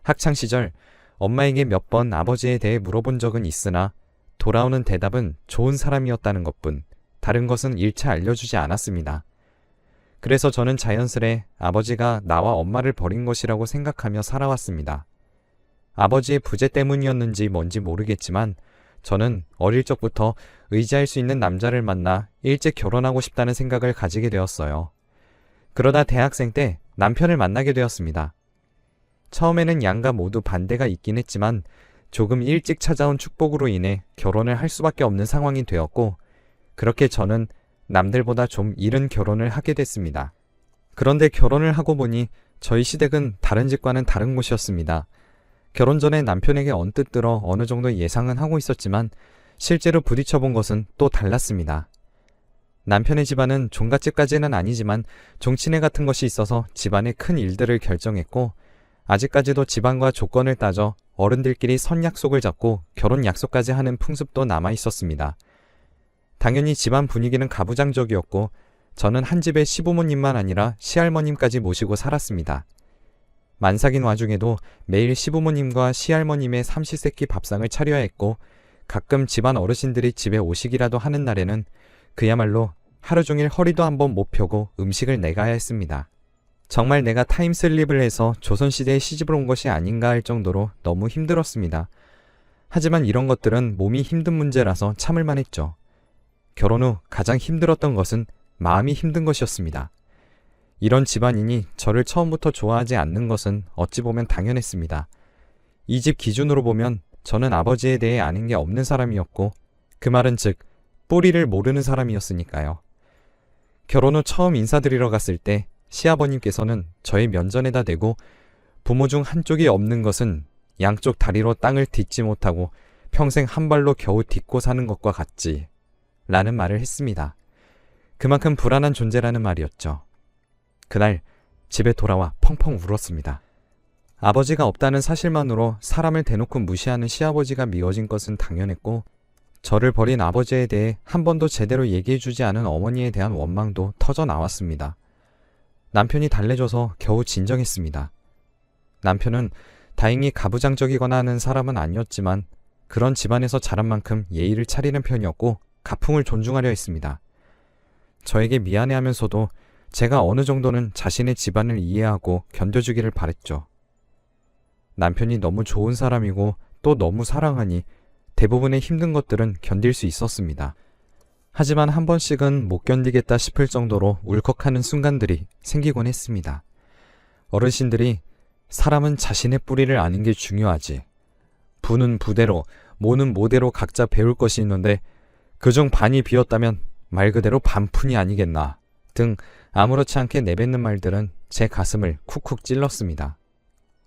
학창시절 엄마에게 몇 번 아버지에 대해 물어본 적은 있으나 돌아오는 대답은 좋은 사람이었다는 것뿐 다른 것은 일체 알려주지 않았습니다. 그래서 저는 자연스레 아버지가 나와 엄마를 버린 것이라고 생각하며 살아왔습니다. 아버지의 부재 때문이었는지 뭔지 모르겠지만 저는 어릴 적부터 의지할 수 있는 남자를 만나 일찍 결혼하고 싶다는 생각을 가지게 되었어요. 그러다 대학생 때 남편을 만나게 되었습니다. 처음에는 양가 모두 반대가 있긴 했지만 조금 일찍 찾아온 축복으로 인해 결혼을 할 수밖에 없는 상황이 되었고, 그렇게 저는 남들보다 좀 이른 결혼을 하게 됐습니다. 그런데 결혼을 하고 보니 저희 시댁은 다른 집과는 다른 곳이었습니다. 결혼 전에 남편에게 언뜻 들어 어느 정도 예상은 하고 있었지만 실제로 부딪혀본 것은 또 달랐습니다. 남편의 집안은 종갓집까지는 아니지만 종친회 같은 것이 있어서 집안의 큰 일들을 결정했고, 아직까지도 집안과 조건을 따져 어른들끼리 선 약속을 잡고 결혼 약속까지 하는 풍습도 남아 있었습니다. 당연히 집안 분위기는 가부장적이었고 저는 한 집에 시부모님만 아니라 시할머님까지 모시고 살았습니다. 만삭인 와중에도 매일 시부모님과 시할머님의 삼시세끼 밥상을 차려야 했고, 가끔 집안 어르신들이 집에 오시기라도 하는 날에는 그야말로 하루 종일 허리도 한번 못 펴고 음식을 내가야 했습니다. 정말 내가 타임슬립을 해서 조선시대에 시집을 온 것이 아닌가 할 정도로 너무 힘들었습니다. 하지만 이런 것들은 몸이 힘든 문제라서 참을만 했죠. 결혼 후 가장 힘들었던 것은 마음이 힘든 것이었습니다. 이런 집안인이 저를 처음부터 좋아하지 않는 것은 어찌 보면 당연했습니다. 이 집 기준으로 보면 저는 아버지에 대해 아는 게 없는 사람이었고, 그 말은 즉 뿌리를 모르는 사람이었으니까요. 결혼 후 처음 인사드리러 갔을 때 시아버님께서는 저의 면전에다 대고 부모 중 한쪽이 없는 것은 양쪽 다리로 땅을 딛지 못하고 평생 한 발로 겨우 딛고 사는 것과 같지 라는 말을 했습니다. 그만큼 불안한 존재라는 말이었죠. 그날 집에 돌아와 펑펑 울었습니다. 아버지가 없다는 사실만으로 사람을 대놓고 무시하는 시아버지가 미워진 것은 당연했고, 저를 버린 아버지에 대해 한 번도 제대로 얘기해주지 않은 어머니에 대한 원망도 터져 나왔습니다. 남편이 달래줘서 겨우 진정했습니다. 남편은 다행히 가부장적이거나 하는 사람은 아니었지만 그런 집안에서 자란 만큼 예의를 차리는 편이었고 가풍을 존중하려 했습니다. 저에게 미안해하면서도 제가 어느 정도는 자신의 집안을 이해하고 견뎌주기를 바랬죠. 남편이 너무 좋은 사람이고 또 너무 사랑하니 대부분의 힘든 것들은 견딜 수 있었습니다. 하지만 한 번씩은 못 견디겠다 싶을 정도로 울컥하는 순간들이 생기곤 했습니다. 어르신들이 사람은 자신의 뿌리를 아는 게 중요하지. 부는 부대로, 모는 모대로 각자 배울 것이 있는데 그중 반이 비었다면 말 그대로 반푼이 아니겠나 등 아무렇지 않게 내뱉는 말들은 제 가슴을 쿡쿡 찔렀습니다.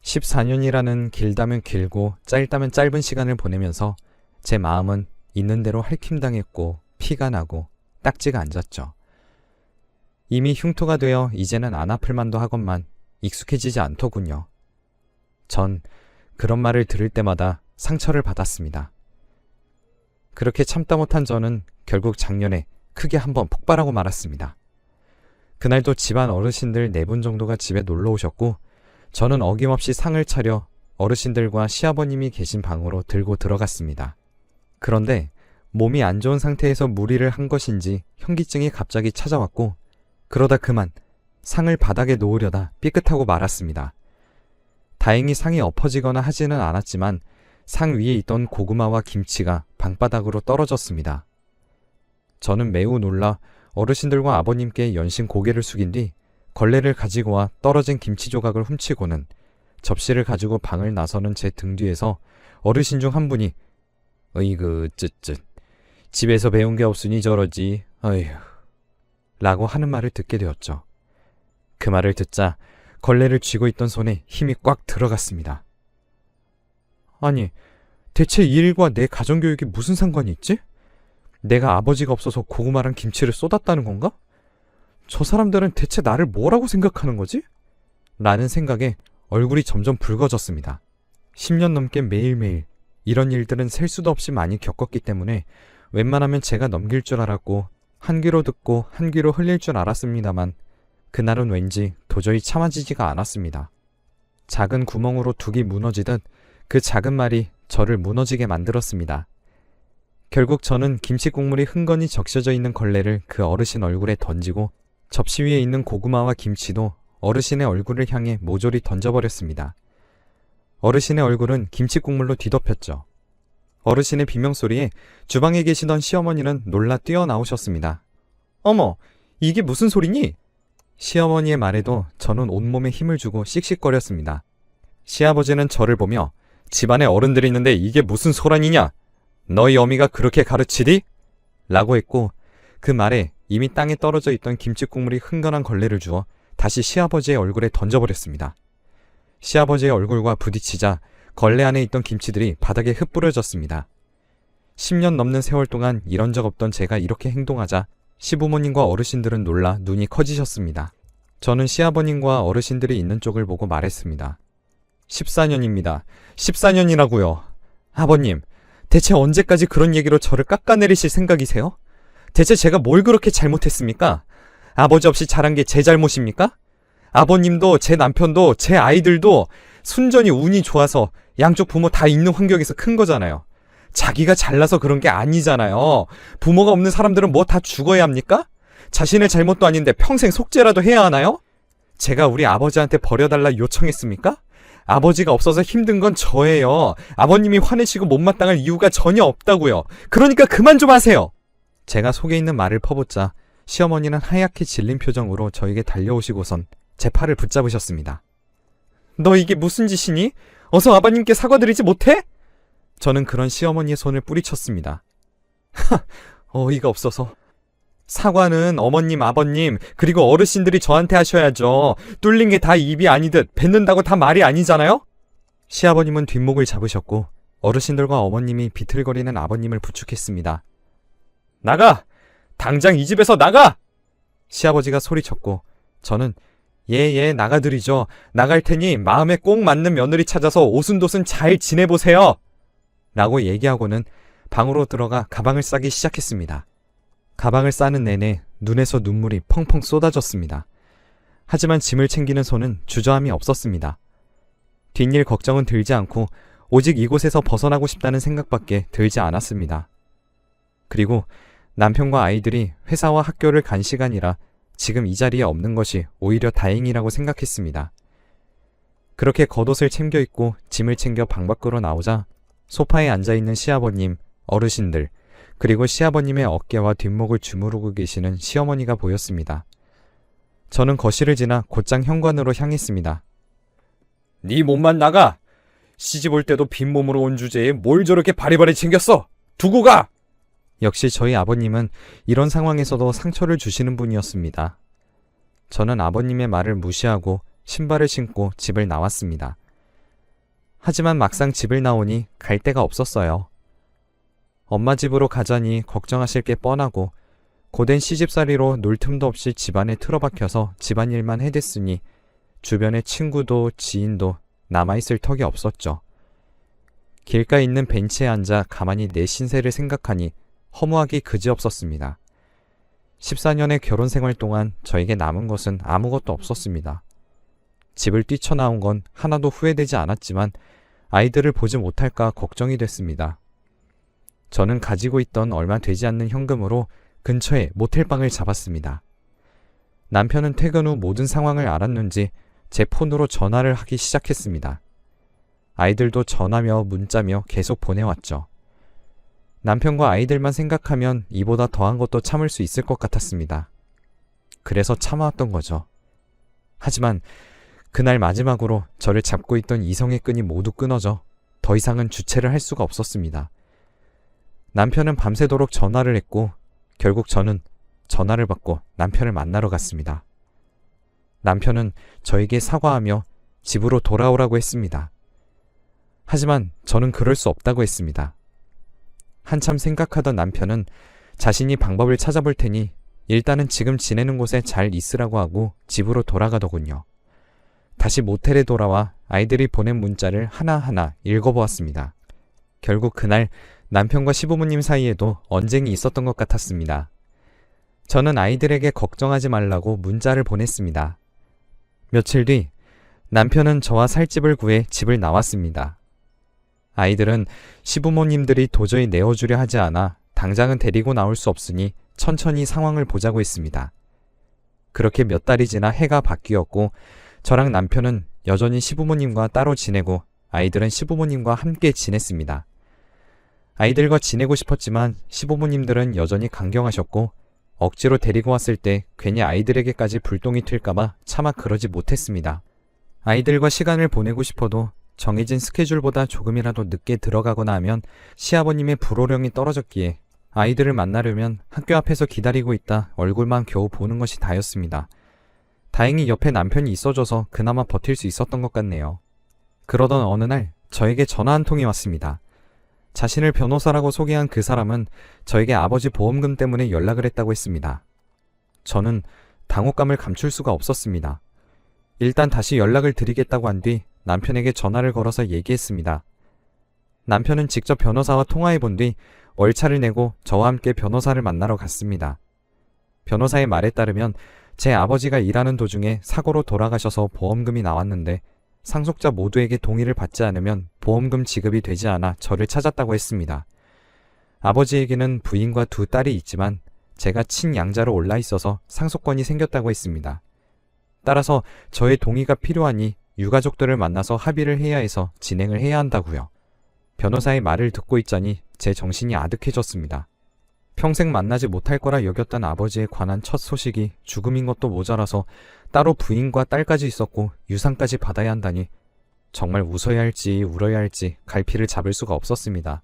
14년이라는 길다면 길고 짧다면 짧은 시간을 보내면서 제 마음은 있는 대로 핥힘당했고 피가 나고 딱지가 앉았죠. 이미 흉터가 되어 이제는 안 아플 만도 하건만 익숙해지지 않더군요. 전 그런 말을 들을 때마다 상처를 받았습니다. 그렇게 참다 못한 저는 결국 작년에 크게 한번 폭발하고 말았습니다. 그날도 집안 어르신들 4분 정도가 집에 놀러 오셨고 저는 어김없이 상을 차려 어르신들과 시아버님이 계신 방으로 들고 들어갔습니다. 그런데 몸이 안 좋은 상태에서 무리를 한 것인지 현기증이 갑자기 찾아왔고 그러다 그만 상을 바닥에 놓으려다 삐끗하고 말았습니다. 다행히 상이 엎어지거나 하지는 않았지만 상 위에 있던 고구마와 김치가 방바닥으로 떨어졌습니다. 저는 매우 놀라 어르신들과 아버님께 연신 고개를 숙인 뒤 걸레를 가지고 와 떨어진 김치 조각을 훔치고는 접시를 가지고 방을 나서는 제 등 뒤에서 어르신 중 한 분이 으이그 쯧쯧 집에서 배운 게 없으니 저러지 어휴 라고 하는 말을 듣게 되었죠. 그 말을 듣자 걸레를 쥐고 있던 손에 힘이 꽉 들어갔습니다. 아니 대체 이 일과 내 가정교육이 무슨 상관이 있지? 내가 아버지가 없어서 고구마랑 김치를 쏟았다는 건가? 저 사람들은 대체 나를 뭐라고 생각하는 거지? 라는 생각에 얼굴이 점점 붉어졌습니다. 10년 넘게 매일매일 이런 일들은 셀 수도 없이 많이 겪었기 때문에 웬만하면 제가 넘길 줄 알았고 한 귀로 듣고 한 귀로 흘릴 줄 알았습니다만 그날은 왠지 도저히 참아지지가 않았습니다. 작은 구멍으로 둑이 무너지듯 그 작은 말이 저를 무너지게 만들었습니다. 결국 저는 김치 국물이 흥건히 적셔져 있는 걸레를 그 어르신 얼굴에 던지고 접시 위에 있는 고구마와 김치도 어르신의 얼굴을 향해 모조리 던져버렸습니다. 어르신의 얼굴은 김치 국물로 뒤덮였죠. 어르신의 비명소리에 주방에 계시던 시어머니는 놀라 뛰어나오셨습니다. 어머, 이게 무슨 소리니? 시어머니의 말에도 저는 온몸에 힘을 주고 씩씩거렸습니다. 시아버지는 저를 보며 집안에 어른들이 있는데 이게 무슨 소란이냐? 너희 어미가 그렇게 가르치디? 라고 했고 그 말에 이미 땅에 떨어져 있던 김치국물이 흥건한 걸레를 주어 다시 시아버지의 얼굴에 던져버렸습니다. 시아버지의 얼굴과 부딪히자 걸레 안에 있던 김치들이 바닥에 흩뿌려졌습니다. 10년 넘는 세월 동안 이런 적 없던 제가 이렇게 행동하자 시부모님과 어르신들은 놀라 눈이 커지셨습니다. 저는 시아버님과 어르신들이 있는 쪽을 보고 말했습니다. 14년입니다. 14년이라고요. 아버님, 대체 언제까지 그런 얘기로 저를 깎아내리실 생각이세요? 대체 제가 뭘 그렇게 잘못했습니까? 아버지 없이 자란 게 제 잘못입니까? 아버님도 제 남편도 제 아이들도 순전히 운이 좋아서 양쪽 부모 다 있는 환경에서 큰 거잖아요. 자기가 잘나서 그런 게 아니잖아요. 부모가 없는 사람들은 뭐 다 죽어야 합니까? 자신의 잘못도 아닌데 평생 속죄라도 해야 하나요? 제가 우리 아버지한테 버려달라 요청했습니까? 아버지가 없어서 힘든 건 저예요. 아버님이 화내시고 못마땅할 이유가 전혀 없다고요. 그러니까 그만 좀 하세요. 제가 속에 있는 말을 퍼붓자 시어머니는 하얗게 질린 표정으로 저에게 달려오시고선 제 팔을 붙잡으셨습니다. 너 이게 무슨 짓이니? 어서 아버님께 사과드리지 못해? 저는 그런 시어머니의 손을 뿌리쳤습니다. 어이가 없어서. 사과는 어머님, 아버님, 그리고 어르신들이 저한테 하셔야죠. 뚫린 게 다 입이 아니듯 뱉는다고 다 말이 아니잖아요? 시아버님은 뒷목을 잡으셨고 어르신들과 어머님이 비틀거리는 아버님을 부축했습니다. 나가! 당장 이 집에서 나가! 시아버지가 소리쳤고 저는 예, 나가드리죠. 나갈 테니 마음에 꼭 맞는 며느리 찾아서 오순도순 잘 지내보세요. 라고 얘기하고는 방으로 들어가 가방을 싸기 시작했습니다. 가방을 싸는 내내 눈에서 눈물이 펑펑 쏟아졌습니다. 하지만 짐을 챙기는 손은 주저함이 없었습니다. 뒷일 걱정은 들지 않고 오직 이곳에서 벗어나고 싶다는 생각밖에 들지 않았습니다. 그리고 남편과 아이들이 회사와 학교를 간 시간이라 지금 이 자리에 없는 것이 오히려 다행이라고 생각했습니다. 그렇게 겉옷을 챙겨 입고 짐을 챙겨 방 밖으로 나오자 소파에 앉아있는 시아버님, 어르신들, 그리고 시아버님의 어깨와 뒷목을 주무르고 계시는 시어머니가 보였습니다. 저는 거실을 지나 곧장 현관으로 향했습니다. 네 몸만 나가! 시집 올 때도 빈몸으로 온 주제에 뭘 저렇게 바리바리 챙겼어! 두고 가! 역시 저희 아버님은 이런 상황에서도 상처를 주시는 분이었습니다. 저는 아버님의 말을 무시하고 신발을 신고 집을 나왔습니다. 하지만 막상 집을 나오니 갈 데가 없었어요. 엄마 집으로 가자니 걱정하실 게 뻔하고 고된 시집살이로 놀 틈도 없이 집안에 틀어박혀서 집안일만 해댔으니 주변에 친구도 지인도 남아있을 턱이 없었죠. 길가에 있는 벤치에 앉아 가만히 내 신세를 생각하니 허무하기 그지없었습니다. 14년의 결혼 생활 동안 저에게 남은 것은 아무것도 없었습니다. 집을 뛰쳐나온 건 하나도 후회되지 않았지만 아이들을 보지 못할까 걱정이 됐습니다. 저는 가지고 있던 얼마 되지 않는 현금으로 근처에 모텔방을 잡았습니다. 남편은 퇴근 후 모든 상황을 알았는지 제 폰으로 전화를 하기 시작했습니다. 아이들도 전화며 문자며 계속 보내왔죠. 남편과 아이들만 생각하면 이보다 더한 것도 참을 수 있을 것 같았습니다. 그래서 참아왔던 거죠. 하지만 그날 마지막으로 저를 잡고 있던 이성의 끈이 모두 끊어져 더 이상은 주체를 할 수가 없었습니다. 남편은 밤새도록 전화를 했고 결국 저는 전화를 받고 남편을 만나러 갔습니다. 남편은 저에게 사과하며 집으로 돌아오라고 했습니다. 하지만 저는 그럴 수 없다고 했습니다. 한참 생각하던 남편은 자신이 방법을 찾아볼 테니 일단은 지금 지내는 곳에 잘 있으라고 하고 집으로 돌아가더군요. 다시 모텔에 돌아와 아이들이 보낸 문자를 하나하나 읽어보았습니다. 결국 그날 남편과 시부모님 사이에도 언쟁이 있었던 것 같았습니다. 저는 아이들에게 걱정하지 말라고 문자를 보냈습니다. 며칠 뒤 남편은 저와 살 집을 구해 집을 나왔습니다. 아이들은 시부모님들이 도저히 내어주려 하지 않아 당장은 데리고 나올 수 없으니 천천히 상황을 보자고 했습니다. 그렇게 몇 달이 지나 해가 바뀌었고 저랑 남편은 여전히 시부모님과 따로 지내고 아이들은 시부모님과 함께 지냈습니다. 아이들과 지내고 싶었지만 시부모님들은 여전히 강경하셨고 억지로 데리고 왔을 때 괜히 아이들에게까지 불똥이 튈까봐 차마 그러지 못했습니다. 아이들과 시간을 보내고 싶어도 정해진 스케줄보다 조금이라도 늦게 들어가거나 하면 시아버님의 불호령이 떨어졌기에 아이들을 만나려면 학교 앞에서 기다리고 있다 얼굴만 겨우 보는 것이 다였습니다. 다행히 옆에 남편이 있어줘서 그나마 버틸 수 있었던 것 같네요. 그러던 어느 날 저에게 전화 한 통이 왔습니다. 자신을 변호사라고 소개한 그 사람은 저에게 아버지 보험금 때문에 연락을 했다고 했습니다. 저는 당혹감을 감출 수가 없었습니다. 일단 다시 연락을 드리겠다고 한 뒤 남편에게 전화를 걸어서 얘기했습니다. 남편은 직접 변호사와 통화해 본 뒤 월차를 내고 저와 함께 변호사를 만나러 갔습니다. 변호사의 말에 따르면 제 아버지가 일하는 도중에 사고로 돌아가셔서 보험금이 나왔는데 상속자 모두에게 동의를 받지 않으면 보험금 지급이 되지 않아 저를 찾았다고 했습니다. 아버지에게는 부인과 두 딸이 있지만 제가 친양자로 올라 있어서 상속권이 생겼다고 했습니다. 따라서 저의 동의가 필요하니 유가족들을 만나서 합의를 해야 해서 진행을 해야 한다고요. 변호사의 말을 듣고 있자니 제 정신이 아득해졌습니다. 평생 만나지 못할 거라 여겼던 아버지에 관한 첫 소식이 죽음인 것도 모자라서 따로 부인과 딸까지 있었고 유산까지 받아야 한다니 정말 웃어야 할지 울어야 할지 갈피를 잡을 수가 없었습니다.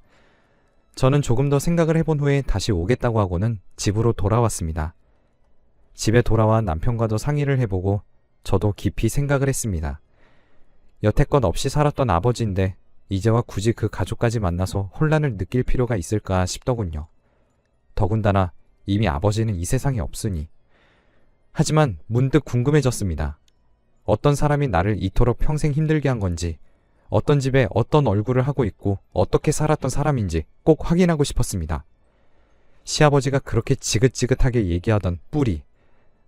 저는 조금 더 생각을 해본 후에 다시 오겠다고 하고는 집으로 돌아왔습니다. 집에 돌아와 남편과도 상의를 해보고 저도 깊이 생각을 했습니다. 여태껏 없이 살았던 아버지인데 이제와 굳이 그 가족까지 만나서 혼란을 느낄 필요가 있을까 싶더군요. 더군다나 이미 아버지는 이 세상에 없으니. 하지만 문득 궁금해졌습니다. 어떤 사람이 나를 이토록 평생 힘들게 한 건지, 어떤 집에 어떤 얼굴을 하고 있고 어떻게 살았던 사람인지 꼭 확인하고 싶었습니다. 시아버지가 그렇게 지긋지긋하게 얘기하던 뿌리,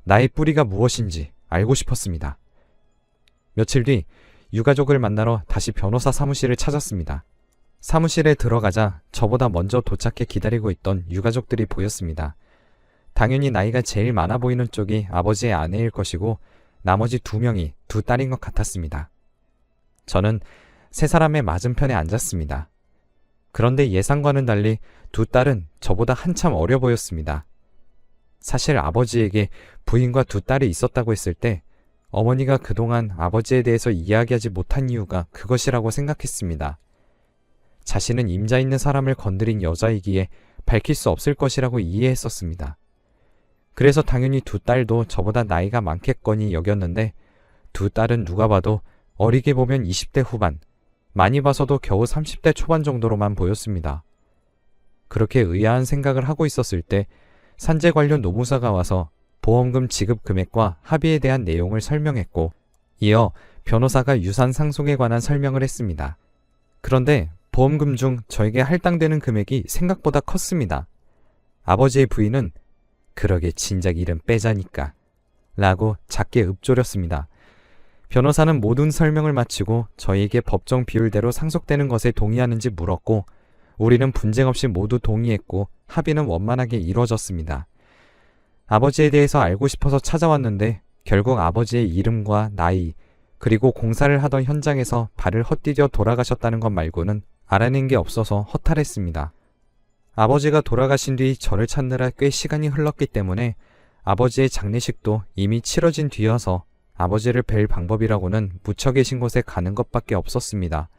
나의 뿌리가 무엇인지 알고 싶었습니다. 며칠 뒤 유가족을 만나러 다시 변호사 사무실을 찾았습니다. 사무실에 들어가자 저보다 먼저 도착해 기다리고 있던 유가족들이 보였습니다. 당연히 나이가 제일 많아 보이는 쪽이 아버지의 아내일 것이고 나머지 두 명이 두 딸인 것 같았습니다. 저는 세 사람의 맞은편에 앉았습니다. 그런데 예상과는 달리 두 딸은 저보다 한참 어려 보였습니다. 사실 아버지에게 부인과 두 딸이 있었다고 했을 때 어머니가 그동안 아버지에 대해서 이야기하지 못한 이유가 그것이라고 생각했습니다. 자신은 임자 있는 사람을 건드린 여자이기에 밝힐 수 없을 것이라고 이해했었습니다. 그래서 당연히 두 딸도 저보다 나이가 많겠거니 여겼는데 두 딸은 누가 봐도 어리게 보면 20대 후반, 많이 봐서도 겨우 30대 초반 정도로만 보였습니다. 그렇게 의아한 생각을 하고 있었을 때 산재 관련 노무사가 와서 보험금 지급 금액과 합의에 대한 내용을 설명했고 이어 변호사가 유산 상속에 관한 설명을 했습니다. 그런데 보험금 중 저에게 할당되는 금액이 생각보다 컸습니다. 아버지의 부인은 그러게 진작 이름 빼자니까 라고 작게 읊조렸습니다. 변호사는 모든 설명을 마치고 저희에게 법정 비율대로 상속되는 것에 동의하는지 물었고 우리는 분쟁 없이 모두 동의했고 합의는 원만하게 이루어졌습니다. 아버지에 대해서 알고 싶어서 찾아왔는데 결국 아버지의 이름과 나이 그리고 공사를 하던 현장에서 발을 헛디뎌 돌아가셨다는 것 말고는 알아낸 게 없어서 허탈했습니다. 아버지가 돌아가신 뒤 저를 찾느라 꽤 시간이 흘렀기 때문에 아버지의 장례식도 이미 치러진 뒤여서 아버지를 뵐 방법이라고는 묻혀 계신 곳에 가는 것밖에 없었습니다.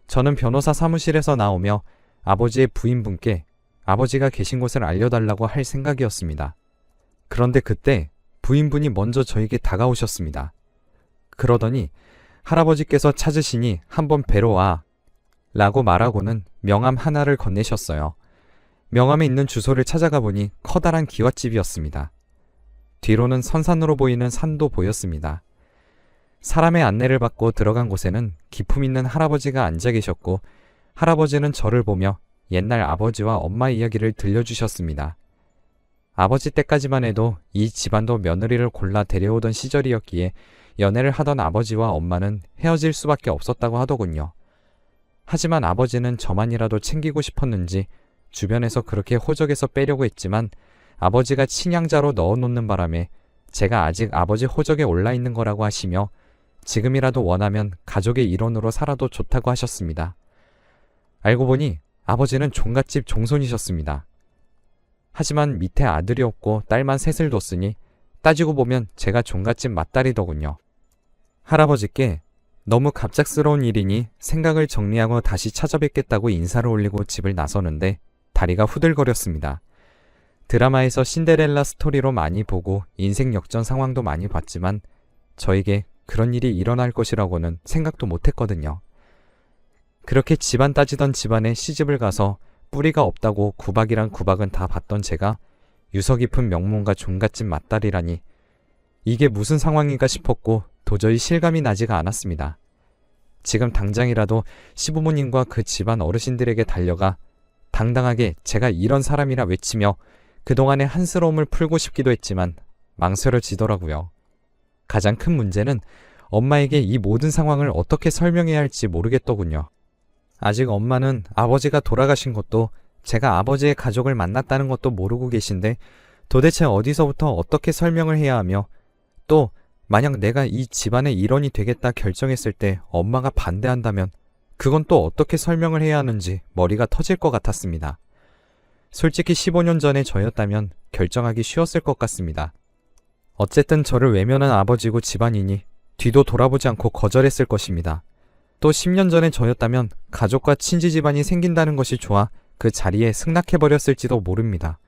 저는 변호사 사무실에서 나오며 아버지의 부인분께 아버지가 계신 곳을 알려달라고 할 생각이었습니다. 그런데 그때 부인분이 먼저 저에게 다가오셨습니다. 그러더니 할아버지께서 찾으시니 한번 뵈러 와 라고 말하고는 명함 하나를 건네셨어요. 명함에 있는 주소를 찾아가 보니 커다란 기와집이었습니다. 뒤로는 선산으로 보이는 산도 보였습니다. 사람의 안내를 받고 들어간 곳에는 기품 있는 할아버지가 앉아 계셨고 할아버지는 저를 보며 옛날 아버지와 엄마 이야기를 들려주셨습니다. 아버지 때까지만 해도 이 집안도 며느리를 골라 데려오던 시절이었기에 연애를 하던 아버지와 엄마는 헤어질 수밖에 없었다고 하더군요. 하지만 아버지는 저만이라도 챙기고 싶었는지 주변에서 그렇게 호적에서 빼려고 했지만 아버지가 친양자로 넣어놓는 바람에 제가 아직 아버지 호적에 올라있는 거라고 하시며 지금이라도 원하면 가족의 일원으로 살아도 좋다고 하셨습니다. 알고 보니 아버지는 종갓집 종손이셨습니다. 하지만 밑에 아들이 없고 딸만 셋을 뒀으니 따지고 보면 제가 종갓집 맏딸이더군요. 할아버지께 너무 갑작스러운 일이니 생각을 정리하고 다시 찾아뵙겠다고 인사를 올리고 집을 나서는데 다리가 후들거렸습니다. 드라마에서 신데렐라 스토리로 많이 보고 인생 역전 상황도 많이 봤지만 저에게 그런 일이 일어날 것이라고는 생각도 못했거든요. 그렇게 집안 따지던 집안에 시집을 가서 뿌리가 없다고 구박이란 구박은 다 받던 제가 유서 깊은 명문가 종갓집 맏딸이라니 이게 무슨 상황인가 싶었고 도저히 실감이 나지가 않았습니다. 지금 당장이라도 시부모님과 그 집안 어르신들에게 달려가 당당하게 제가 이런 사람이라 외치며 그동안의 한스러움을 풀고 싶기도 했지만 망설여지더라고요. 가장 큰 문제는 엄마에게 이 모든 상황을 어떻게 설명해야 할지 모르겠더군요. 아직 엄마는 아버지가 돌아가신 것도 제가 아버지의 가족을 만났다는 것도 모르고 계신데 도대체 어디서부터 어떻게 설명을 해야 하며 또 만약 내가 이 집안의 일원이 되겠다 결정했을 때 엄마가 반대한다면 그건 또 어떻게 설명을 해야 하는지 머리가 터질 것 같았습니다. 솔직히 15년 전에 저였다면 결정하기 쉬웠을 것 같습니다. 어쨌든 저를 외면한 아버지고 집안이니 뒤도 돌아보지 않고 거절했을 것입니다. 또 10년 전에 저였다면 가족과 친지 집안이 생긴다는 것이 좋아 그 자리에 승낙해버렸을지도 모릅니다.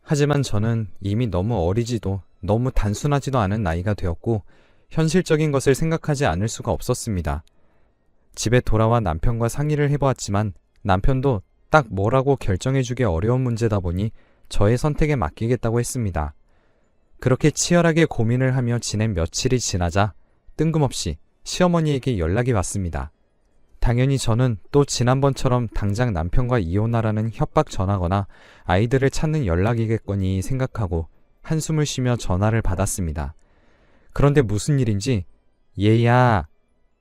하지만 저는 이미 너무 어리지도 너무 단순하지도 않은 나이가 되었고 현실적인 것을 생각하지 않을 수가 없었습니다. 집에 돌아와 남편과 상의를 해보았지만 남편도 딱 뭐라고 결정해주기 어려운 문제다 보니 저의 선택에 맡기겠다고 했습니다. 그렇게 치열하게 고민을 하며 지낸 며칠이 지나자 뜬금없이 시어머니에게 연락이 왔습니다. 당연히 저는 또 지난번처럼 당장 남편과 이혼하라는 협박 전화거나 아이들을 찾는 연락이겠거니 생각하고 한숨을 쉬며 전화를 받았습니다. 그런데 무슨 일인지 얘야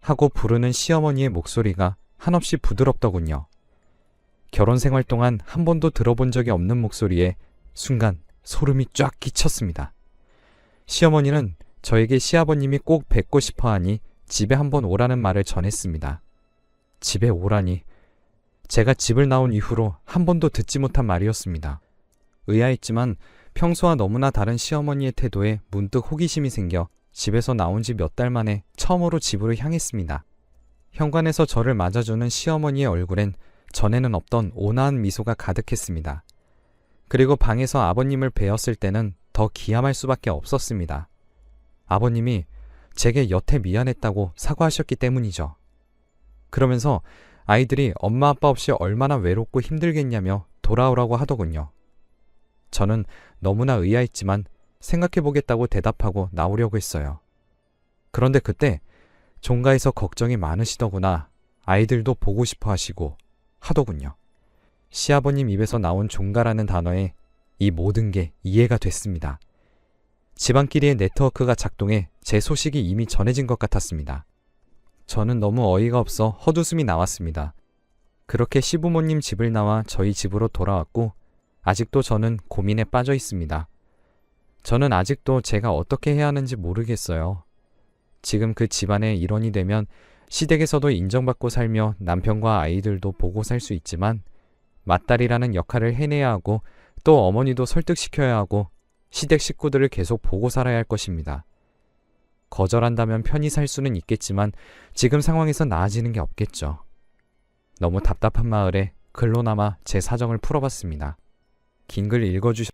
하고 부르는 시어머니의 목소리가 한없이 부드럽더군요. 결혼 생활 동안 한 번도 들어본 적이 없는 목소리에 순간 소름이 쫙 끼쳤습니다. 시어머니는 저에게 시아버님이 꼭 뵙고 싶어 하니 집에 한번 오라는 말을 전했습니다. 집에 오라니 제가 집을 나온 이후로 한 번도 듣지 못한 말이었습니다. 의아했지만 평소와 너무나 다른 시어머니의 태도에 문득 호기심이 생겨 집에서 나온 지 몇 달 만에 처음으로 집으로 향했습니다. 현관에서 저를 맞아주는 시어머니의 얼굴엔 전에는 없던 온화한 미소가 가득했습니다. 그리고 방에서 아버님을 뵈었을 때는 더 기함할 수밖에 없었습니다. 아버님이 제게 여태 미안했다고 사과하셨기 때문이죠. 그러면서 아이들이 엄마 아빠 없이 얼마나 외롭고 힘들겠냐며 돌아오라고 하더군요. 저는 너무나 의아했지만 생각해보겠다고 대답하고 나오려고 했어요. 그런데 그때 종가에서 걱정이 많으시더구나, 아이들도 보고 싶어 하시고 하더군요. 시아버님 입에서 나온 종가라는 단어에 이 모든 게 이해가 됐습니다. 집안끼리의 네트워크가 작동해 제 소식이 이미 전해진 것 같았습니다. 저는 너무 어이가 없어 헛웃음이 나왔습니다. 그렇게 시부모님 집을 나와 저희 집으로 돌아왔고 아직도 저는 고민에 빠져 있습니다. 저는 아직도 제가 어떻게 해야 하는지 모르겠어요. 지금 그 집안의 일원이 되면 시댁에서도 인정받고 살며 남편과 아이들도 보고 살 수 있지만 맏딸이라는 역할을 해내야 하고 또 어머니도 설득시켜야 하고 시댁 식구들을 계속 보고 살아야 할 것입니다. 거절한다면 편히 살 수는 있겠지만 지금 상황에서 나아지는 게 없겠죠. 너무 답답한 마을에 글로나마 제 사정을 풀어봤습니다. 긴 글 읽어주셔서